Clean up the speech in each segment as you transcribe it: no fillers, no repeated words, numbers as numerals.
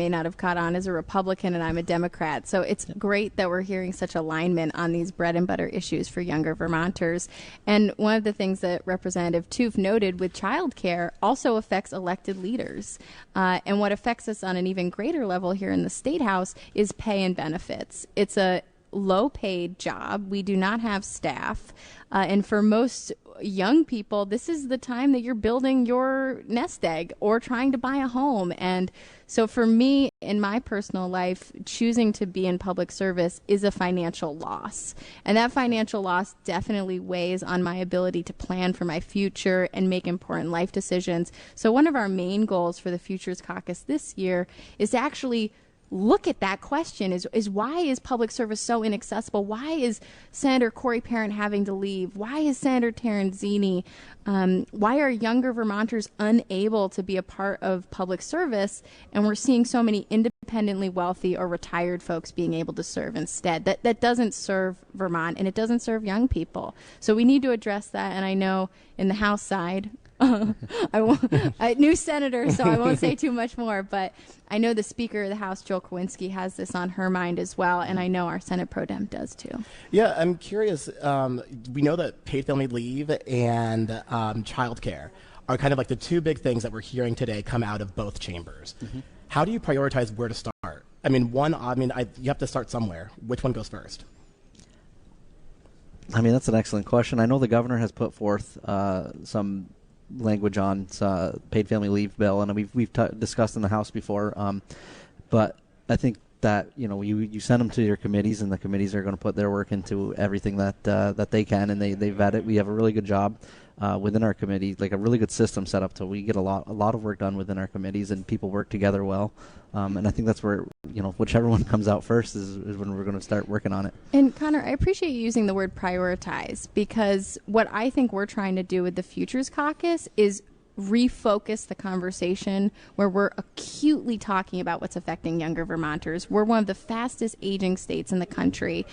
may not have caught on, is a Republican and I'm a Democrat. So it's great that we're hearing such alignment on these bread and butter issues for younger Vermonters. And one of the things that Representative Toof noted with childcare also affects elected leaders. And what affects us on an even greater level here in the State House is pay and benefits. It's a low-paid job. We do not have staff. And for most young people, this is the time that you're building your nest egg or trying to buy a home. And so for me, in my personal life, choosing to be in public service is a financial loss. And that financial loss definitely weighs on my ability to plan for my future and make important life decisions. So one of our main goals for the Futures Caucus this year is to actually look at that question is why is public service so inaccessible? Why is Senator Corey Parent having to leave? Why is Senator Terenzini? Why are younger Vermonters unable to be a part of public service? And we're seeing so many independently wealthy or retired folks being able to serve instead. That doesn't serve Vermont, and it doesn't serve young people. So we need to address that. And I know in the House side, new senator, so I won't say too much more, but I know the Speaker of the House, Joel Kowinski, has this on her mind as well, and I know our Senate Pro Dem does too. Yeah, I'm curious. We know that paid family leave and childcare are kind of like the two big things that we're hearing today come out of both chambers. Mm-hmm. How do you prioritize where to start? I mean, you have to start somewhere. Which one goes first? I mean, that's an excellent question. I know the governor has put forth some language on paid family leave bill, and we've discussed in the House before. But I think that you send them to your committees, and the committees are going to put their work into everything that they can, and they vet it. We have a really good job within our committee, like a really good system set up, so we get a lot of work done within our committees, and people work together well. And I think that's where whichever one comes out first is when we're going to start working on it. And Connor, I appreciate you using the word prioritize, because what I think we're trying to do with the Futures Caucus is refocus the conversation where we're acutely talking about what's affecting younger Vermonters. We're one of the fastest aging states in the country.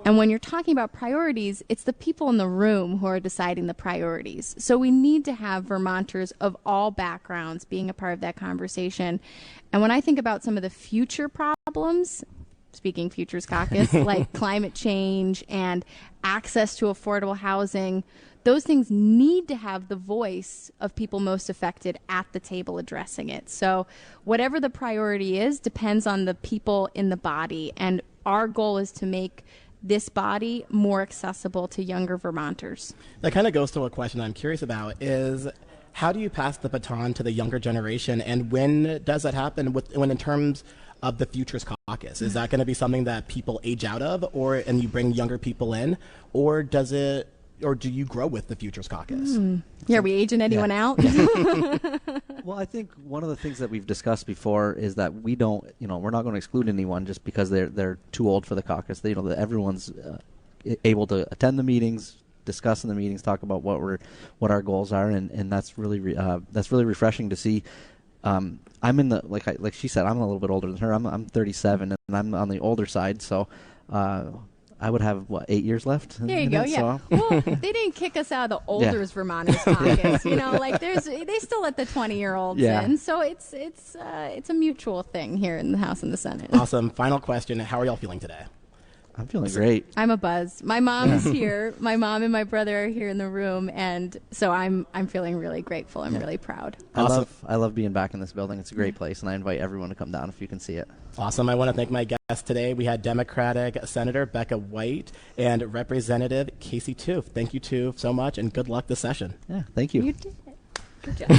And when you're talking about priorities, it's the people in the room who are deciding the priorities. So we need to have Vermonters of all backgrounds being a part of that conversation. And when I think about some of the future problems, speaking Futures Caucus, like climate change and access to affordable housing, those things need to have the voice of people most affected at the table addressing it. So whatever the priority is depends on the people in the body. And our goal is to make this body more accessible to younger Vermonters. That kind of goes to a question I'm curious about is, how do you pass the baton to the younger generation, and when does that happen when in terms of the Futures Caucus? Is that going to be something that people age out of, and you bring younger people in, or do you grow with the Futures Caucus? Yeah, are we aging anyone out? Well, I think one of the things that we've discussed before is that we don't, we're not going to exclude anyone just because they're too old for the caucus. That everyone's able to attend the meetings, discuss in the meetings, talk about what our goals are, and that's really refreshing to see. I'm in the like she said, I'm a little bit older than her. I'm 37, and I'm on the older side, so I would have 8 years left. There you go. Yeah. Well, they didn't kick us out of the olders Vermonters caucus. They still let the 20-year-olds in. So it's a mutual thing here in the House and the Senate. Awesome. Final question: how are y'all feeling today? I'm feeling great. I'm a buzz. My mom is here. My mom and my brother are here in the room, and so I'm feeling really grateful. I'm really proud. Awesome. I love being back in this building. It's a great place, and I invite everyone to come down if you can see it. Awesome. I want to thank my guests today. We had Democratic Senator Becca White and Representative Casey Toof. Thank you, Toof, so much, and good luck this session. Yeah, thank you. You did it. Good job.